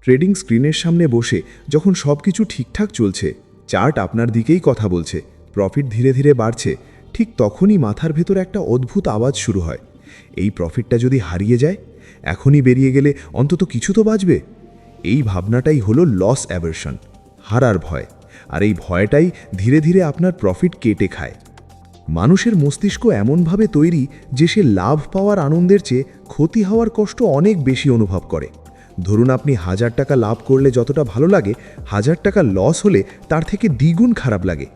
Trading স্ক্রিনের সামনে বসে যখন সব কিছু ঠিকঠাক চলছে, চার্ট আপনার দিকেই কথা বলছে, প্রফিট ধীরে ধীরে বাড়ছে, ঠিক তখনই মাথার ভেতর একটা অদ্ভুত আওয়াজ শুরু হয়। এই প্রফিটটা যদি হারিয়ে যায়, এখনই বেরিয়ে গেলে অন্তত কিছু তো বাঁচবে। এই ভাবনাটাই হলো লস অ্যাভারশন, হারার ভয়। আর এই ভয়টাই ধীরে ধীরে আপনার প্রফিট কেটে খায়। মানুষের মস্তিষ্ক এমনভাবে তৈরি যে সে লাভ পাওয়ার আনন্দের চেয়ে ক্ষতি হওয়ার কষ্ট অনেক বেশি অনুভব করে। ধরুন আপনি 1000 টাকা লাভ করলে যতটা ভালো লাগে, 1000 টাকা লস হলে তার থেকে দ্বিগুণ খারাপ লাগে।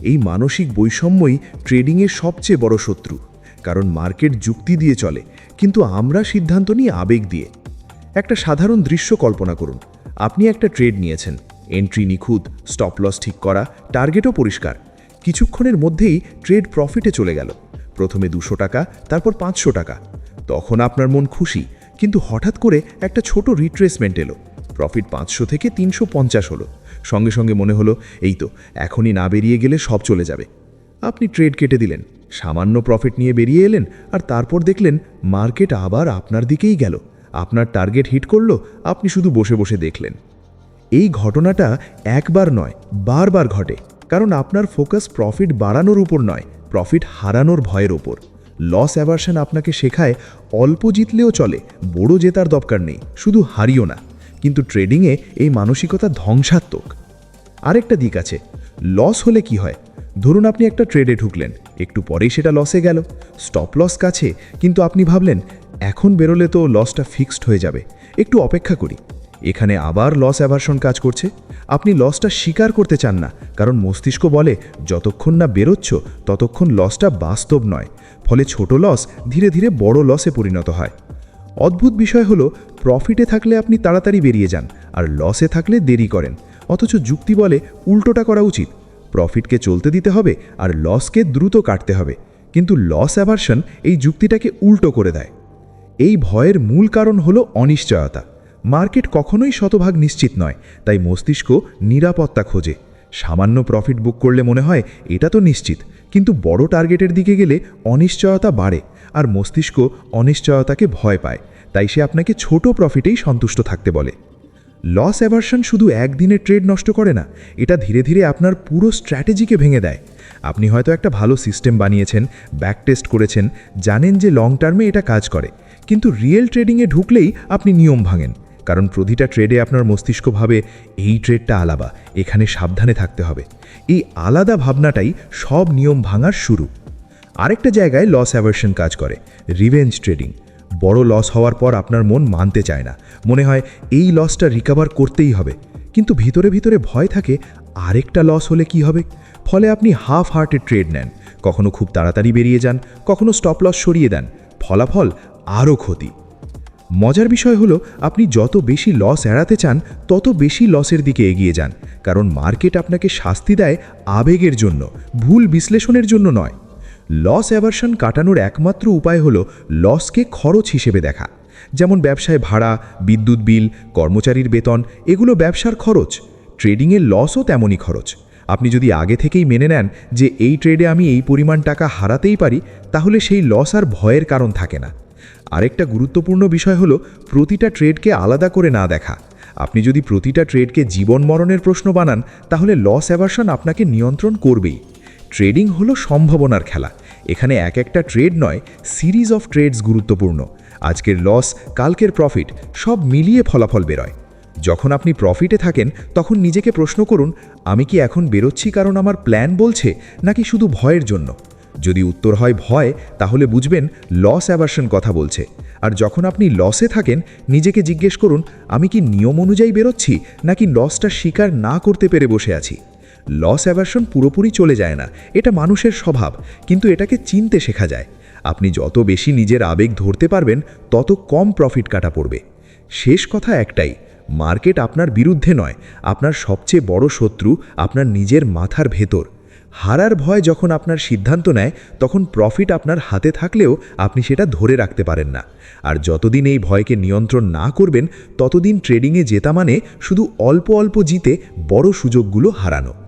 এই মানসিক বৈষম্যই ট্রেডিংয়ের সবচেয়ে বড় শত্রু। কারণ মার্কেট যুক্তি দিয়ে চলে, কিন্তু আমরা সিদ্ধান্ত নিই আবেগ দিয়ে। একটা সাধারণ দৃশ্য কল্পনা করুন। আপনি একটা ট্রেড নিয়েছেন, এন্ট্রি নিখুঁত, স্টপ লস ঠিক করা, টার্গেটও পরিষ্কার। কিছুক্ষণের মধ্যেই ট্রেড প্রফিটে চলে গেল। প্রথমে 200 টাকা, তারপর 500 টাকা। তখন আপনার মন খুশি, কিন্তু হঠাৎ করে একটা ছোট রিট্রেসমেন্ট এলো। প্রফিট 500 থেকে 350 হলো। সঙ্গে সঙ্গে মনে হলো, এই তো, এখনই না বেরিয়ে গেলে সব চলে যাবে। আপনি ট্রেড কেটে দিলেন, সামান্য প্রফিট নিয়ে বেরিয়ে এলেন, আর তারপর দেখলেন মার্কেট আবার আপনার দিকেই গেল। আপনার টার্গেট হিট করলো, আপনি শুধু বসে বসে দেখলেন। এই ঘটনাটা একবার নয়, বারবার ঘটে। কারণ আপনার ফোকাস প্রফিট বাড়ানোর উপর নয়, প্রফিট হারানোর ভয়ের ওপর। লস অ্যাভারশন আপনাকে শেখায় অল্প জিতলেও চলে, বড় জেতার দরকার নেই, শুধু হারিও না। কিন্তু ট্রেডিংয়ে এই মানসিকতা ধ্বংসাত্মক। আরেকটা দিক আছে, লস হলে কি হয়। ধরুন আপনি একটা ট্রেডে ঢুকলেন, একটু পরেই সেটা লসে গেল। স্টপ লস কাছে, কিন্তু আপনি ভাবলেন এখন বেরোলে তো লসটা ফিক্সড হয়ে যাবে, একটু অপেক্ষা করি। এখানে আবার লস অ্যাভারশন কাজ করছে। আপনি লসটা স্বীকার করতে চান না, কারণ মস্তিষ্ক বলে যতক্ষণ না বেরোচ্ছ ততক্ষণ লসটা বাস্তব নয়। ফলে ছোট লস ধীরে ধীরে বড় লসে পরিণত হয়। অদ্ভুত বিষয় হলো, প্রফিটে থাকলে আপনি তাড়াতাড়ি বেরিয়ে যান, আর লসে থাকলে দেরি করেন। অথচ যুক্তি বলে উল্টোটা করা উচিত। প্রফিটকে চলতে দিতে হবে আর লসকে দ্রুত কাটতে হবে। কিন্তু লস অ্যাভারশন এই যুক্তিটাকে উল্টো করে দেয়। এই ভয়ের মূল কারণ হলো অনিশ্চয়তা। মার্কেট কখনোই শতভাগ নিশ্চিত নয়, তাই মস্তিষ্ক নিরাপত্তা খোঁজে। সামান্য প্রফিট বুক করলে মনে হয় এটা তো নিশ্চিত, কিন্তু বড় টার্গেটের দিকে গেলে অনিশ্চয়তা বাড়ে, আর মস্তিষ্ক অনিশ্চয়তাকে ভয় পায়। তাই সে আপনাকে ছোট প্রফিটেই সন্তুষ্ট থাকতে বলে। লস অ্যাভারশন শুধু একদিনের ট্রেড নষ্ট করে না, এটা ধীরে ধীরে আপনার পুরো স্ট্র্যাটেজিকে ভেঙে দেয়। আপনি হয়তো একটা ভালো সিস্টেম বানিয়েছেন, ব্যাক টেস্ট করেছেন, জানেন যে লং টার্মে এটা কাজ করে, কিন্তু রিয়েল ট্রেডিংয়ে ঢুকলেই আপনি নিয়ম ভাঙেন। কারণ প্রতিটা ট্রেডে আপনার মস্তিষ্ক ভাবে এই ট্রেডটা আলাদা, এখানে সাবধানে থাকতে হবে। এই আলাদা ভাবনাটাই সব নিয়ম ভাঙার শুরু। আরেকটা জায়গায় লস অ্যাভারশন কাজ করে, রিভেঞ্জ ট্রেডিং। বড় লস হওয়ার পর আপনার মন মানতে চায় না, মনে হয় এই লসটা রিকভার করতেই হবে। কিন্তু ভিতরে ভিতরে ভয় থাকে আরেকটা লস হলে কি হবে। ফলে আপনি হাফ হার্টেড ট্রেড নেন, কখনো খুব তাড়াতাড়ি বেরিয়ে যান, কখনো স্টপ লস সরিয়ে দেন। ফলাফল আরও ক্ষতি। মজার বিষয় হলো, আপনি যত বেশি লস এড়াতে চান তত বেশি লসের দিকে এগিয়ে যান। কারণ মার্কেট আপনাকে শাস্তি দেয় আবেগের জন্য, ভুল বিশ্লেষণের জন্য নয়। লস অ্যাভারশন কাটানোর একমাত্র উপায় হলো লসকে খরচ হিসেবে দেখা। যেমন ব্যবসায় ভাড়া, বিদ্যুৎ বিল, কর্মচারীর বেতন, এগুলো ব্যবসার খরচ। ট্রেডিংয়ের লসও তেমনই খরচ। আপনি যদি আগে থেকেই মেনে নেন যে এই ট্রেডে আমি এই পরিমাণ টাকা হারাতেই পারি, তাহলে সেই লস আর ভয়ের কারণ থাকে না। আরেকটা গুরুত্বপূর্ণ বিষয় হলো প্রতিটা ট্রেডকে আলাদা করে না দেখা। আপনি যদি প্রতিটা ট্রেডকে জীবন মরণের প্রশ্ন বানান, তাহলে লস অ্যাভারশন আপনাকে নিয়ন্ত্রণ করবেই। ট্রেডিং হলো সম্ভাবনার খেলা। এখানে এক একটা ট্রেড নয়, সিরিজ অফ ট্রেডস গুরুত্বপূর্ণ। আজকের লস, কালকের প্রফিট, সব মিলিয়ে ফলাফল বেরোয়। যখন আপনি প্রফিটে থাকেন তখন নিজেকে প্রশ্ন করুন, আমি কি এখন বেরোচ্ছি কারণ আমার প্ল্যান বলছে, নাকি শুধু ভয়ের জন্য? যদি উত্তর হয় ভয়, তাহলে বুঝবেন লস অ্যাভারশন কথা বলছে। আর যখন আপনি লসে থাকেন, নিজেকে জিজ্ঞেস করুন, আমি কি নিয়ম অনুযায়ী বেরোচ্ছি, নাকি লসটা স্বীকার না করতে পেরে বসে আছি? লস অ্যাভারশন পুরোপুরি চলে যায় না, এটা মানুষের স্বভাব, কিন্তু এটাকে চিনতে শেখা যায়। আপনি যত বেশি নিজের আবেগ ধরতে পারবেন, তত কম প্রফিট কাটা পড়বে। শেষ কথা একটাই, মার্কেট আপনার বিরুদ্ধে নয়, আপনার সবচেয়ে বড় শত্রু আপনার নিজের মাথার ভেতর। হারার ভয় যখন আপনার সিদ্ধান্ত নেয়, তখন প্রফিট আপনার হাতে থাকলেও আপনি সেটা ধরে রাখতে পারেন না। আর যতদিন এই ভয়কে নিয়ন্ত্রণ না করবেন, ততদিন ট্রেডিংয়ে জেতা মানে শুধু অল্প অল্প জিতে বড় সুযোগগুলো হারানো।